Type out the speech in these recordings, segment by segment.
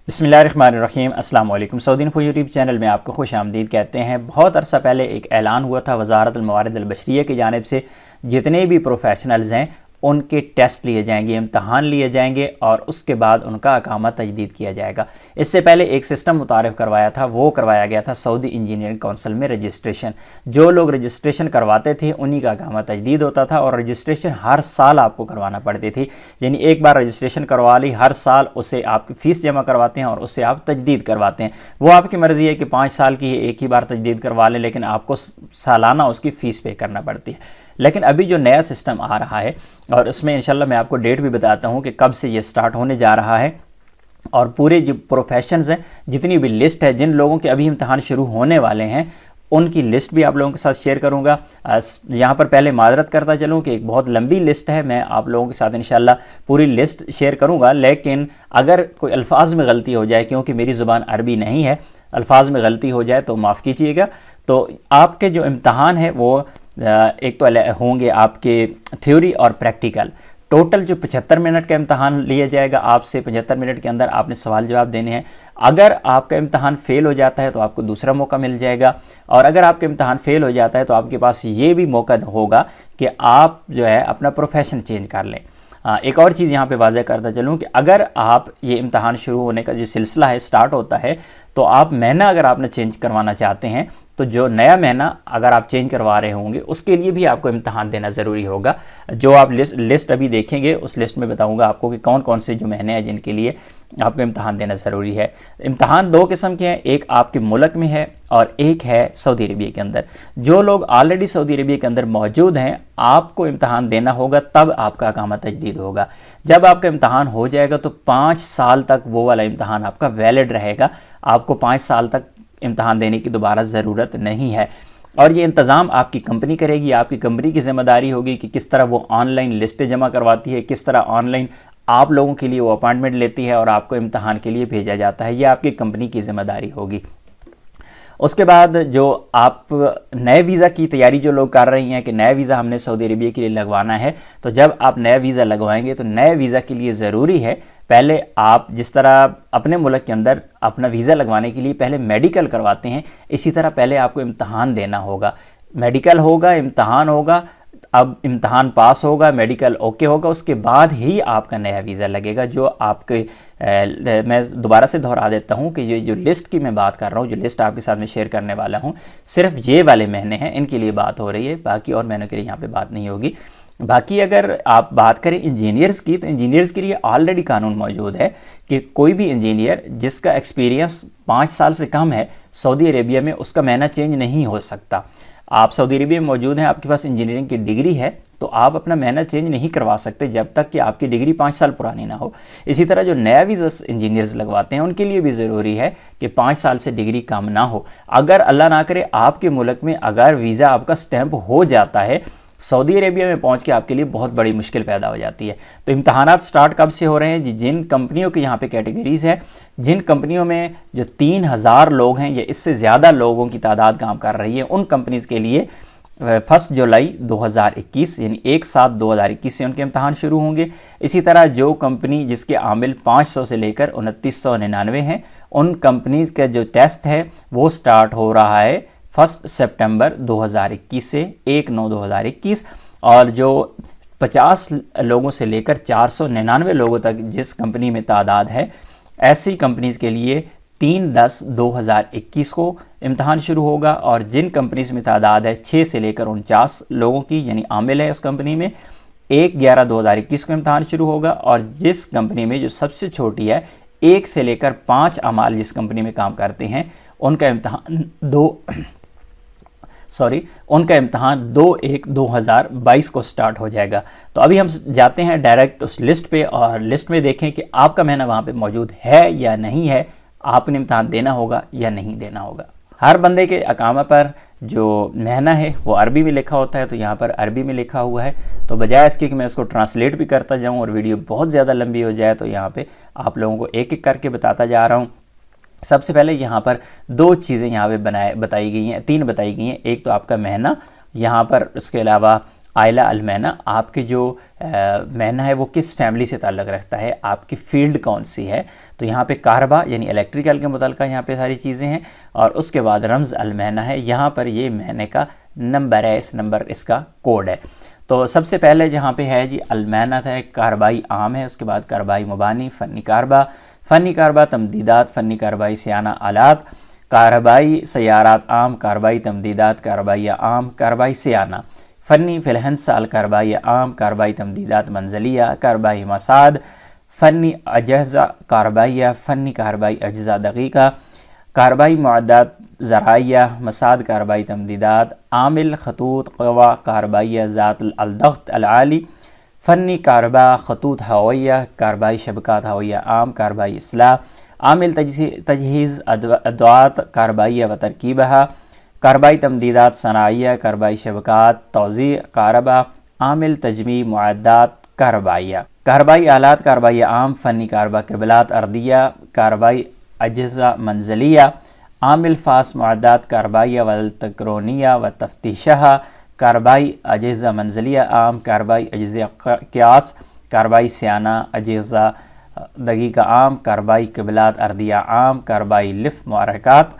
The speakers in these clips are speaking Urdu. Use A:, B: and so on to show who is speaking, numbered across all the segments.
A: بسم اللہ الرحمن الرحیم۔ السلام علیکم۔ سعودی انفو یوٹیوب چینل میں آپ کو خوش آمدید کہتے ہیں۔ بہت عرصہ پہلے ایک اعلان ہوا تھا وزارت الموارد البشریہ کی جانب سے، جتنے بھی پروفیشنلز ہیں ان کے ٹیسٹ لیے جائیں گے، امتحان لیے جائیں گے اور اس کے بعد ان کا اقامہ تجدید کیا جائے گا۔ اس سے پہلے ایک سسٹم متعارف کروایا تھا، وہ کروایا گیا تھا سعودی انجینئرنگ کونسل میں رجسٹریشن۔ جو لوگ رجسٹریشن کرواتے تھے انہی کا اقامہ تجدید ہوتا تھا، اور رجسٹریشن ہر سال آپ کو کروانا پڑتی تھی، یعنی ایک بار رجسٹریشن کروا لی، ہر سال اسے آپ کی فیس جمع کرواتے ہیں اور اسے آپ تجدید کرواتے ہیں۔ وہ آپ کی مرضی ہے کہ 5 سال کی ایک ہی بار تجدید کروا لیں، لیکن آپ کو سالانہ اس کی فیس پے کرنا پڑتی ہے۔ لیکن ابھی جو نیا سسٹم آ رہا ہے، اور اس میں انشاءاللہ میں آپ کو ڈیٹ بھی بتاتا ہوں کہ کب سے یہ سٹارٹ ہونے جا رہا ہے، اور پورے جو پروفیشنز ہیں، جتنی بھی لسٹ ہے، جن لوگوں کے ابھی امتحان شروع ہونے والے ہیں ان کی لسٹ بھی آپ لوگوں کے ساتھ شیئر کروں گا۔ یہاں پر پہلے معذرت کرتا چلوں کہ ایک بہت لمبی لسٹ ہے، میں آپ لوگوں کے ساتھ انشاءاللہ پوری لسٹ شیئر کروں گا، لیکن اگر کوئی الفاظ میں غلطی ہو جائے، کیونکہ میری زبان عربی نہیں ہے، الفاظ میں غلطی ہو جائے تو معاف کیجیے گا۔ تو آپ کے جو امتحان ہے وہ ایک تو ہوں گے آپ کے تھیوری اور پریکٹیکل، ٹوٹل جو 75 منٹ کا امتحان لیا جائے گا آپ سے، 75 منٹ کے اندر آپ نے سوال جواب دینے ہیں۔ اگر آپ کا امتحان فیل ہو جاتا ہے تو آپ کو دوسرا موقع مل جائے گا، اور اگر آپ کا امتحان فیل ہو جاتا ہے تو آپ کے پاس یہ بھی موقع ہوگا کہ آپ جو ہے اپنا پروفیشن چینج کر لیں۔ ایک اور چیز یہاں پہ واضح کرتا چلوں کہ اگر آپ یہ امتحان شروع ہونے کا جو سلسلہ ہے سٹارٹ ہوتا ہے، تو آپ مہینہ اگر آپ نے چینج کروانا چاہتے ہیں تو جو نیا مہینہ اگر آپ چینج کروا رہے ہوں گے اس کے لیے بھی آپ کو امتحان دینا ضروری ہوگا۔ جو آپ لسٹ ابھی دیکھیں گے اس لسٹ میں بتاؤں گا آپ کو کہ کون کون سے جو مہینے ہیں جن کے لیے آپ کو امتحان دینا ضروری ہے۔ امتحان 2 قسم کے ہیں، ایک آپ کے ملک میں ہے اور ایک ہے سعودی عربیہ کے اندر۔ جو لوگ آلریڈی سعودی عربیہ کے اندر موجود ہیں، آپ کو امتحان دینا ہوگا، تب آپ کا اقامہ تجدید ہوگا۔ جب آپ کا امتحان ہو جائے گا تو 5 سال تک وہ والا امتحان آپ کا ویلڈ رہے گا، آپ کو 5 سال تک امتحان دینے کی دوبارہ ضرورت نہیں ہے۔ اور یہ انتظام آپ کی کمپنی کرے گی، آپ کی کمپنی کی ذمہ داری ہوگی کہ کس طرح وہ آن لائن لسٹیں جمع کرواتی ہے، کس طرح آن لائن آپ لوگوں کے لیے وہ اپائنٹمنٹ لیتی ہے اور آپ کو امتحان کے لیے بھیجا جاتا ہے، یہ آپ کی کمپنی کی ذمہ داری ہوگی۔ اس کے بعد جو آپ نئے ویزا کی تیاری جو لوگ کر رہی ہیں کہ نیا ویزا ہم نے سعودی عربیہ کے لیے لگوانا ہے، تو جب آپ نیا ویزا لگوائیں گے تو نئے ویزا کے لیے ضروری ہے پہلے آپ جس طرح اپنے ملک کے اندر اپنا ویزا لگوانے کے لیے پہلے میڈیکل کرواتے ہیں، اسی طرح پہلے آپ کو امتحان دینا ہوگا۔ میڈیکل ہوگا، امتحان ہوگا، اب امتحان پاس ہوگا، میڈیکل اوکے ہوگا، اس کے بعد ہی آپ کا نیا ویزا لگے گا۔ جو آپ کے میں دوبارہ سے دہرا دیتا ہوں کہ یہ جو لسٹ کی میں بات کر رہا ہوں، جو لسٹ آپ کے ساتھ میں شیئر کرنے والا ہوں، صرف یہ والے مہینے ہیں، ان کے لیے بات ہو رہی ہے، باقی اور مہینوں کے لیے یہاں پہ بات نہیں ہوگی۔ باقی اگر آپ بات کریں انجینئرز کی، تو انجینئرز کے لیے آلریڈی قانون موجود ہے کہ کوئی بھی انجینئر جس کا ایکسپیرینس 5 سال سے کم ہے سعودی عربیہ میں، اس کا مہینہ چینج نہیں ہو سکتا۔ آپ سعودی عربیہ میں موجود ہیں، آپ کے پاس انجینئرنگ کی ڈگری ہے، تو آپ اپنا مہینہ چینج نہیں کروا سکتے جب تک کہ آپ کی ڈگری 5 سال پرانی نہ ہو۔ اسی طرح جو نیا ویزا انجینئرز لگواتے ہیں ان کے لیے بھی ضروری ہے کہ 5 سال سے ڈگری کم نہ ہو۔ اگر اللہ نہ کرے آپ کے ملک میں اگر ویزا آپ کا سٹیمپ ہو جاتا ہے، سعودی عربیہ میں پہنچ کے آپ کے لیے بہت بڑی مشکل پیدا ہو جاتی ہے۔ تو امتحانات سٹارٹ کب سے ہو رہے ہیں؟ جن کمپنیوں کے یہاں پہ کیٹیگریز ہے، جن کمپنیوں میں جو 3000 لوگ ہیں یا اس سے زیادہ لوگوں کی تعداد کام کر رہی ہے، ان کمپنیز کے لیے 1 جولائی 2021 یعنی 1/7/2021 سے ان کے امتحان شروع ہوں گے۔ اسی طرح جو کمپنی جس کے عامل 500 سے لے کر 2999 ہیں، ان کمپنیز کا جو ٹیسٹ ہے وہ سٹارٹ ہو رہا ہے 1 سپٹمبر 2021 سے 1/9/2021، اور جو 50 لوگوں سے لے کر 499 لوگوں تک جس کمپنی میں تعداد ہے، ایسی کمپنیز کے لیے 3/10/2021 کو امتحان شروع ہوگا، اور جن کمپنیز میں تعداد ہے 6 سے لے کر 49 لوگوں کی یعنی عامل ہے اس کمپنی میں، 1/11/2021 کو امتحان شروع ہوگا، اور جس کمپنی میں جو سب سے چھوٹی ہے 1 سے لے کر 5 عمال جس کمپنی میں کام کرتے ہیں، ان کا امتحان 2/1/2022 کو سٹارٹ ہو جائے گا۔ تو ابھی ہم جاتے ہیں ڈائریکٹ اس لسٹ پہ، اور لسٹ میں دیکھیں کہ آپ کا مہینہ وہاں پہ موجود ہے یا نہیں ہے، آپ نے امتحان دینا ہوگا یا نہیں دینا ہوگا۔ ہر بندے کے اقامہ پر جو مہینہ ہے وہ عربی میں لکھا ہوتا ہے، تو یہاں پر عربی میں لکھا ہوا ہے، تو بجائے اس کے کہ میں اس کو ٹرانسلیٹ بھی کرتا جاؤں اور ویڈیو بہت زیادہ لمبی ہو جائے، تو یہاں پہ آپ لوگوں کو ایک ایک کر کے بتاتا جا رہا ہوں۔ سب سے پہلے یہاں پر 2 چیزیں یہاں پہ بتائی گئی ہیں، 3 بتائی گئی ہیں۔ ایک تو آپ کا مہینہ، یہاں پر اس کے علاوہ آئلہ المہنہ، آپ کے جو مہنہ ہے وہ کس فیملی سے تعلق رکھتا ہے، آپ کی فیلڈ کون سی ہے. تو یہاں پہ کہربا یعنی الیکٹریکل کے متعلقہ یہاں پہ ساری چیزیں ہیں. اور اس کے بعد رمز المہنہ ہے، یہاں پر یہ مہینے کا نمبر ہے، اس کا کوڈ ہے. تو سب سے پہلے جہاں پہ ہے جی المہنہ ہے، کہربائی عام ہے، اس کے بعد کہربائی مبانی، فنی کہربا تمدیدات، فنی کہربائی سیانہ آلات، کہربائی سیارات عام، کہربائی تمدیدات کہربائی عام، کہربائی سیانہ، فنی فی الحنس الکہربائی عام، کہربائی تمدیدات منزلیہ، کہربائی مساد، فنی اجزا کہربائیہ، فنی کہربائی اجزا دقیقہ، کہربائی معدات زرائیہ، مساد کہربائی تمدیدات، عامل خطوط قوا کہربائیہ ذات الضغط العالی، فنی کہربا خطوط ہوائیہ، کہربائی شبکات ہوائیہ عام، کہربائی اصلاح، عامل تجہیز ادوات کہربائیہ و ترکیبہ، کہربائی تمدیدات صناعیہ، کہربائی شبکات توزیع کہربا، عامل تجمیع معدات کہربائیہ، کہربائی آلات کہربائی عام، فنی کہربا قبلات ارضیہ، کہربائی اجزا منزلیہ، عامل فاس معدات کہربائیہ والتکرونیہ و تفتیشہ، کہربائی اجزا منزلیہ عام، کہربائی اجزا قیاس، کہربائی سیانہ اجزا دقیقہ عام، کہربائی قبلات ارضیہ عام، کہربائی لف محرکات،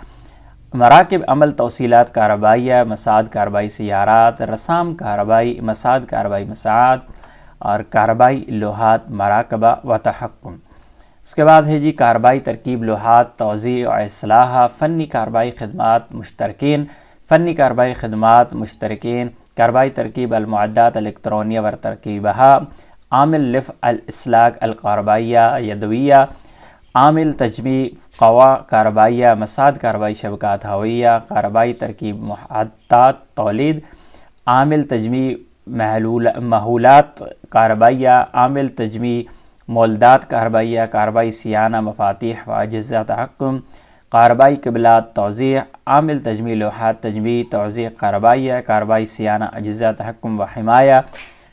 A: مراکب عمل توصیلات کہربائیہ، مساد کہربائی سیارات، رسام کہربائی، مساد کہربائی مساعد، اور کہربائی لوحات مراقبہ و تحکم. اس کے بعد ہے جی کہربائی ترکیب لوحات توزیع و اصلاح، فنی کہربائی خدمات مشترکین، فنی کہربائی خدمات مشترکین، کہربائی ترکیب المعدات الیکترونیہ و ترکیبہا، عامل لف الاسلاک الکہربائیہ یدویہ، عامل تجمیع قوا کہربائیہ، مساد کہربائی شبکات ہوائیہ، کہربائی ترکیب محطات تولید، عامل تجمیع محولات کہربائیہ، عامل تجمیع مولدات کہربائیہ، کہربائی سیانہ مفاتیح و اجزا تحکم، کہربائی قبلات توزیع، عامل تجمیع لوحات تجمیع توزیع کہربائیہ، کہربائی سیانہ اجزا تحکم و حمایہ،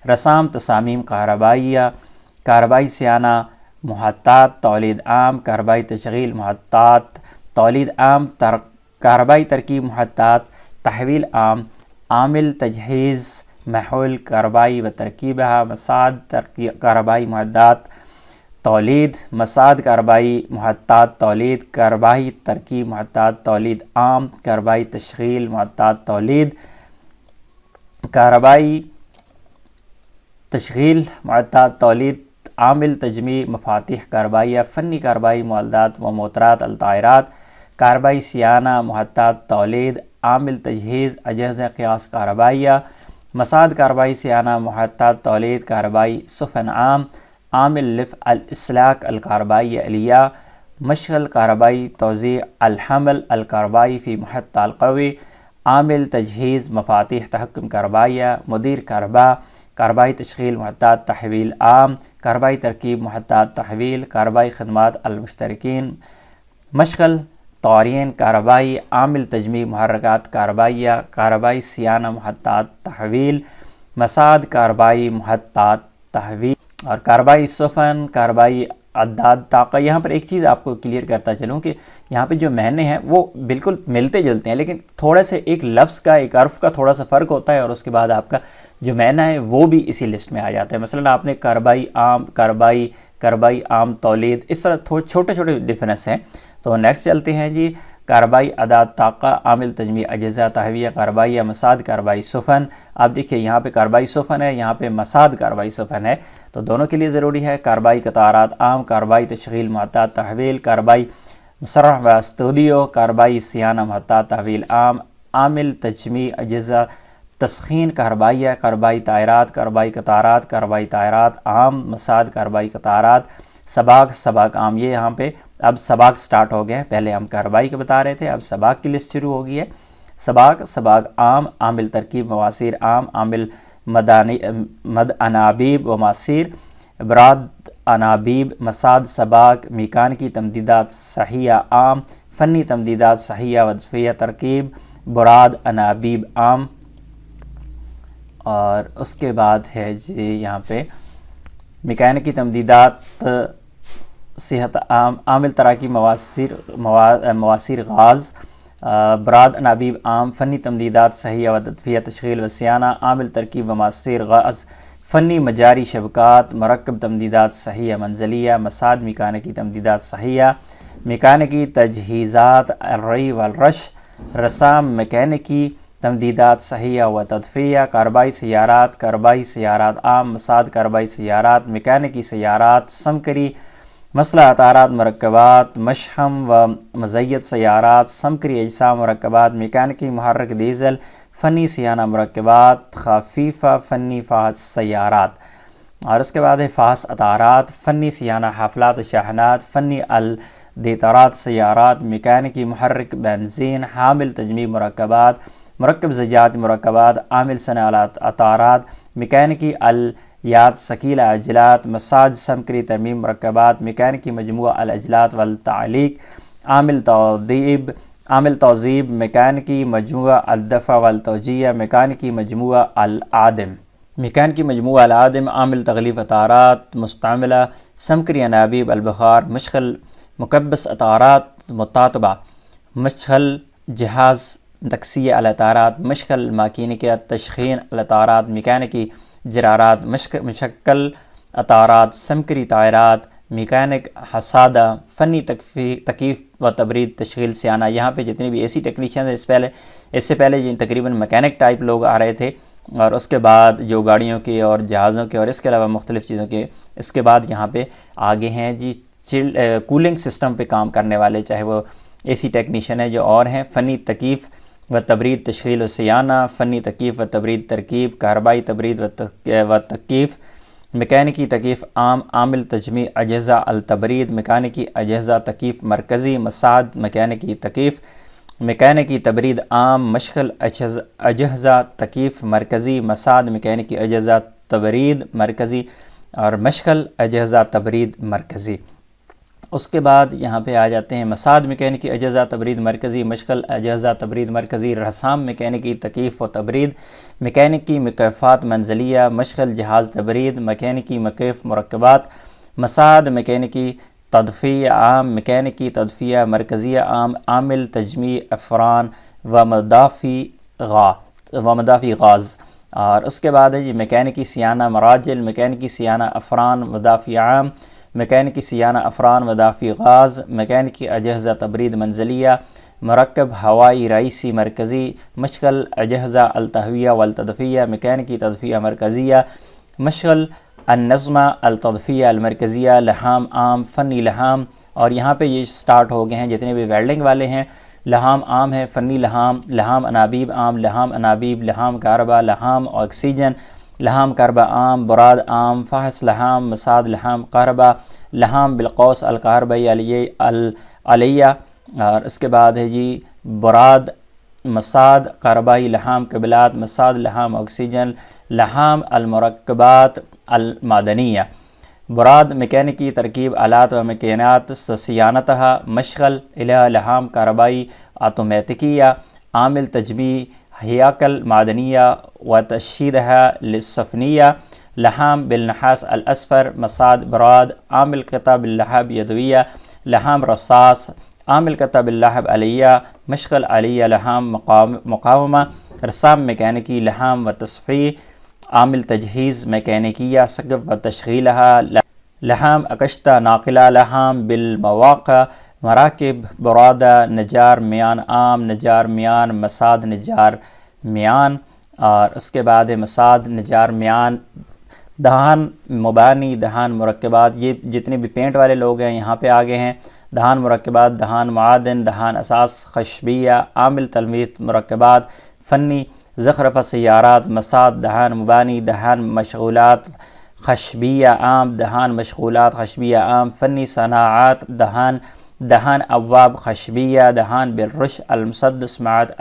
A: رسام تصامیم کہربائیہ، کہربائی سیانہ محطات تولید عام، کہربائی تشغیل محطات تولید عام، کہربائی ترکیب محطات تحویل عام، عامل تجہیز محول کہربائی و ترکیبہ، مساد کہربائی محطات تولید، مساد کہربائی محطات تولید، کہربائی ترکیب محطات تولید عام، کہربائی تشغیل محطات تولید، کہربائی تشغیل محطات تولید، عامل تجمیع مفاتیح کہربائیہ، فنی کہربائی مولدات و موترات الطائرات، کہربائی سیانہ محطات تولید، عامل تجہیز اجہزہ قیاس کہربائیہ، مساد کہربائی سیانہ محطات تولید، کہربائی سفن عام، عامل لف الاسلاک الکہربائی علیہ، مشغل کہربائی توزیع الحمل الکہربائی فی محط القوی، عامل تجہیز مفاتیح تحکم کہربائیہ، مدیر کہربا، کہربائی تشغیل محطات تحویل عام، کہربائی ترکیب محطات تحویل، کہربائی خدمات المشترکین، مشغل طارئین کہربائی، عامل تجمیع محرکات کہربائیہ، کہربائی سیانہ محطات تحویل، مساد کہربائی محطات تحویل، اور کہربائی سفن، کہربائی عداد طاقہ. یہاں پر ایک چیز آپ کو کلیئر کرتا چلوں کہ یہاں پہ جو معنی ہیں وہ بالکل ملتے جلتے ہیں، لیکن تھوڑے سے ایک لفظ کا ایک حرف کا تھوڑا سا فرق ہوتا ہے، اور اس کے بعد آپ کا جو معنی ہے وہ بھی اسی لسٹ میں آ جاتا ہے. مثلا آپ نے کہربائی عام، کہربائی عام تولید، اس طرح چھوٹے چھوٹے ڈفرینس ہیں. تو نیکسٹ چلتے ہیں جی کہربائی عداد طاقہ، عامل تجمیع اجزا تحویہ کہربائیہ، مساد کہربائی سفن. آپ دیکھیے یہاں پہ کہربائی سفن ہے، یہاں پہ مساد کہربائی سفن ہے، تو دونوں کے لیے ضروری ہے. کہربائی قطارات عام، کہربائی تشغیل محطات تحویل، کہربائی مسرح و اسٹوڈیو، کہربائی سیانہ محطات تحویل عام، عامل تجمیع اجزا تسخین کہربائیہ، کہربائی طائرات، کہربائی قطارات، کہربائی طائرات عام، مساد کہربائی قطارات، سباق عام. یہ یہاں پہ اب سباق سٹارٹ ہو گئے ہیں، پہلے ہم کہربائی کے بتا رہے تھے، اب سباق کی لسٹ شروع ہو گئی ہے. سباق عام، عامل ترکیب مواسیر عام، عامل مد انابیب و مواسیر، براد انابیب، مساد سباق، میکانیکی تمدیدات صحیحہ عام، فنی تمدیدات صحیحہ و دفعیہ ترکیب، براد انابیب عام. اور اس کے بعد ہے جی یہاں پہ میکینیکی تمدیدات صحت عام، عامل تراکیب مواسیر غاز، براد انابیب عام فنی تمدیدات صحیحہ و تدفیہ تشغیل و صیانہ عامل ترکیب و ماسیر غاز فنی مجاری شبکات مرکب تمدیدات صحیحہ منزلیہ مساد میکانکی تمدیدات صحیحہ میکانکی تجہیزات الرئی والرش رسام میکانکی تمدیدات صحیحہ و تدفیہ کاربائی سیارات عام مساد کاربائی سیارات میکانکی سیارات سمکری مسئلہ اطارات مرکبات مشحم و مزید سیارات سمکری اجسام مرکبات میکانکی محرک ڈیزل فنی سیانہ مرکبات خفیفہ فنی فحص سیارات، اور اس کے بعد ہے فحص اطارات فنی سیانہ حافلات شاحنات فنی الدیترات سیارات میکانکی محرک بنزین حامل تجمیع مرکبات مرکب زجاج مرکبات عامل صنعت اطارات میکانکی الیات ثقیلہ عجلات مساج سمکری ترمیم مرکبات میکانکی مجموعہ الاجلات والتعلیق عامل توضیب میکانکی مجموعہ الدفع والتوجیہ میکانکی مجموعہ العادم عامل تغلیف اطارات مستعملہ سمکری انابیب البخار مشغل مکبس اطارات متاطبہ مشغل جہاز تکسیہ الاطارات مشغل ماکینیکہ تشخین الاطارات میکانکی جرارات مشکل اطارات سمکری طائرات میکینک حسادہ فنی تکیف و تبرید تشغیل سیانہ۔ یہاں پہ جتنے بھی اے سی ٹیکنیشین اس سے پہلے یہ تقریباً میکینک ٹائپ لوگ آ رہے تھے، اور اس کے بعد جو گاڑیوں کے اور جہازوں کے اور اس کے علاوہ مختلف چیزوں کے اس کے بعد یہاں پہ آگے ہیں جی کولنگ سسٹم پہ کام کرنے والے، چاہے وہ اے سی ٹیکنیشین ہے جو اور ہیں فنی تکیف و تبرید تشغیل و سیانہ فنی تکیف و تبرید ترکیب کاربائی تبرید و تکیف میکینکی تکیف عام عامل تجمیع اجہزہ التبرید میکانکی اجہزہ تکیف مرکزی مساد میکانکی تکیف میکانکی تبرید عام مشغل اجہزہ تکیف مرکزی مساد میکانکی اجہزہ تبرید مرکزی اور مشغل اجہزہ تبرید مرکزی۔ اس کے بعد یہاں پہ آ جاتے ہیں مساد میکینکی اجہزہ تبرید مرکزی مشغل اجہزہ تبرید مرکزی رسام میکینکی تکیف و تبرید میکینکی مکیفات منزلیہ مشغل جہاز تبرید میکینکی مکیف مرکبات مساد میکینکی تدفیہ عام میکینکی تدفیہ مرکزیہ عام عامل تجمیع افران و مدافع غاز، اور اس کے بعد ہے یہ میکینکی سیانہ مراجل میکینکی سیانہ افران مدافع عام میکینکی سیانہ افران مدافع غاز میکینکی اجہزہ تبرید منزلیہ مرکب ہوائی رئیسی مرکزی مشغل اجہزہ التہویہ والتدفیہ میکینکی تدفیہ مرکزیہ مشغل النظمہ التدفیہ المرکزیہ لحام عام فنی لحام، اور یہاں پہ یہ سٹارٹ ہو گئے ہیں جتنے بھی ویلڈنگ والے ہیں لحام عام ہے فنی لحام انابیب عام لحام انابیب لحام کاربہ لحام آکسیجن لحام کاربہ عام براد عام فحص لحام مساد لحام کاربہ لحام بالقوس الکاربئی علیہ، اور اس کے بعد ہے جی براد مساد کاربائی لحام قبلات مساد لحام آکسیجن لحام المرکبات المعدنیہ براد میکینکی ترکیب آلات و مکینات سیانتہا مشغل الہ لحام کاربائی آٹومیٹکیہ عامل تجمیع ہیاکل معدنیہ و تشیدہ للسفنیہ لحام بالنحاس الاسفر مساد براد عامل قطع باللہب یدویہ لحام رصاص عامل قطع باللہب علیہ مشغل علیہ لحام مقاومہ رسام میکینکی لحام و تصفیح عامل تجہیز میکینیکیہ سقف و تشغیلہ لحام اکشتہ ناقلہ لحام بالمواقع مراکب برادہ نجار میان عام نجار میان مساد نجار میان، اور اس کے بعد مساد نجار میان دہان مبانی دہان مرکبات، یہ جتنے بھی پینٹ والے لوگ ہیں یہاں پہ آگے ہیں دہان مرکبات دہان معادن دہان اساس خشبیہ عامل تلمیت مرکبات فنی زخرفہ سیارات مساد دہان مبانی دہان مشغولات خشبیہ عام دہان مشغولات خشبیہ عام فنی صناعات دہان ابواب خشبیہ دہان بالرش المسدس معاد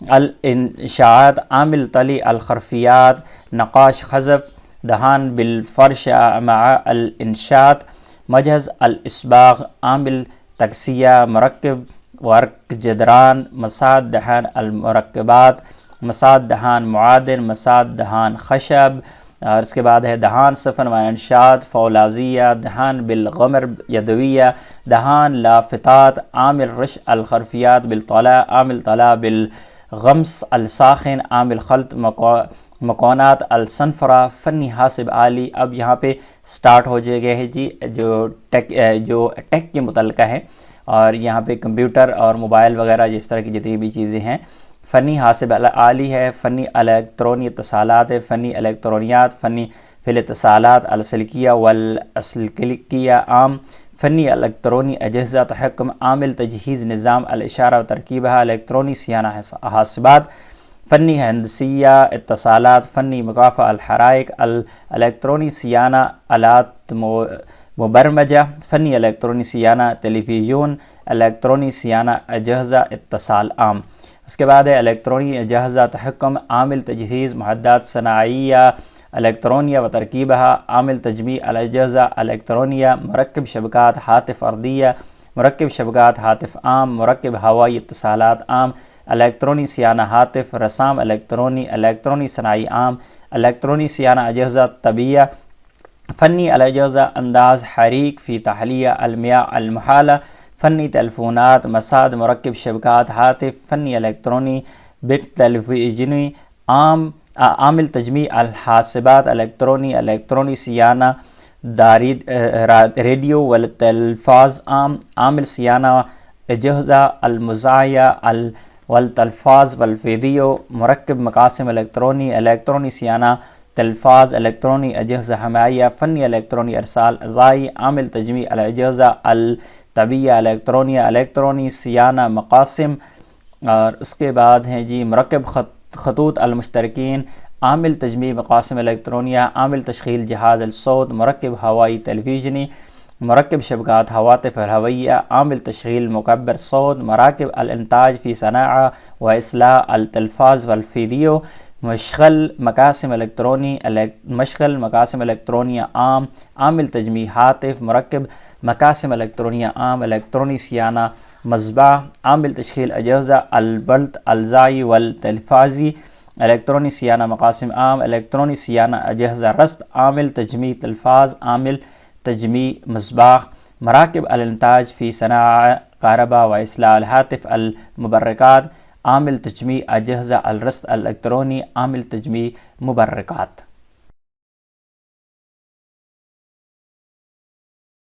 A: الانشاءات عامل طلی الخرفیات نقاش خزف دہان بالفرش مع الانشاءات مجہز الاسباغ عامل تکسیہ مرکب ورق جدران مساد دہان المرکبات مساد دہان معادن مساد دہان خشب اور اس کے بعد ہے دہان صفن و انشاد فولازیہ، دہان بالغمر یدویہ، دہان لافتات، عامل رش الخرفیات بالطلاء، عامل طلاء بالغمس الساخن، عامل خلط مکونات الصنفرہ، فنی حاسب آلی۔ اب یہاں پہ سٹارٹ ہو جائے گئے ہیں جی جو ٹیک کے متعلقہ ہے، اور یہاں پہ کمپیوٹر اور موبائل وغیرہ جس طرح کی جتنی بھی چیزیں ہیں۔ فنی حاسب آلی ہے، فنی الیکٹرونی اتصالات ہے، فنی الیکٹرونیات، فنی فی الاتصالات السلکیہ والاسلکیہ عام، فنی الیکٹرونی اجہزہ تحکم، عامل تجہیز نظام الاشارہ و ترکیبہ، الیکٹرونی صیانہ حاسبات، فنی ہندسیہ اتصالات، فنی مکافحہ الحرائق، الیکٹرونی صیانہ آلات مبرمجہ، فنی الیکٹرونی صیانہ تلویزیون، الیکٹرونی صیانہ اجہزہ اتصال عام۔ اس کے بعد ہے الیکٹرونی اجہزہ تحکم، عامل تجہیز معدات صناعیہ الیکٹرونیہ و ترکیبہ، عامل تجمیع الاجہزہ الیکٹرونیہ، مرکب شبکات ہاتف ارضیہ، مرکب شبکات ہاتف عام، مرکب ہوائی اتصالات عام، الیکٹرونی صیانہ ہاتف، رسام الیکٹرونی، الیکٹرونی صناعی عام، الیکٹرونی صیانہ اجہزہ طبیہ، فنی الاجہزہ انداز حریک فی تحلیہ المیاء المحالہ، فنی تلفونات مساد، مرکب شبکات ہاتف، فنی الیکٹرونی بٹ تلویزیونی عام، عامل تجمیع الحاسبات الیکٹرونی، الیکٹرونی صیانہ ریڈیو والتلفاز عام، عامل صیانہ اجہزہ المزاحیہ والتلفاز والویڈیو، مرکب مقاسم الیکٹرونی، الیکٹرونی صیانہ تلفاز، الیکٹرونی اجہزہ حمایہ، فنی الیکٹرونی ارسال اضائی، عامل تجمیع الاجہزہ الطبیہ الیکٹرونیہ، الیکٹرونی صیانہ مقاسم۔ اور اس کے بعد ہیں جی مرکب خطوط المشترکین، عامل تجمیع مقاسم الیکٹرونیہ، عامل تشغیل جہاز الصوت، مرکب ہوائی تلویزیونی، مرکب شبکات ہواتف الہویہ، عامل تشغیل مکبر صوت، مراکب الانتاج فی صناعہ و اصلاح التلفاز والویڈیو، مشغل مقاسم الیکٹرونی، مشغل مقاسم الیکٹرونیہ عام، عامل تجمیع ہاتف، مرکب مقاسم الیکٹرونیہ عام، الیکٹرونی صیانہ مصباح، عامل تشغیل اجہزہ البلط الزائی والتلفازی، الیکٹرونی صیانہ مقاسم عام، الیکٹرونی صیانہ اجہزہ رست، عامل تجمیع تلفاز، عامل تجمیع مصباح، مراکب الانتاج فی صناعہ کہرباء و اصلاح الہاتف المبرکات، عامل تجمیع اجہزہ الرست الیکٹرونی، عامل تجمیع مبرکات۔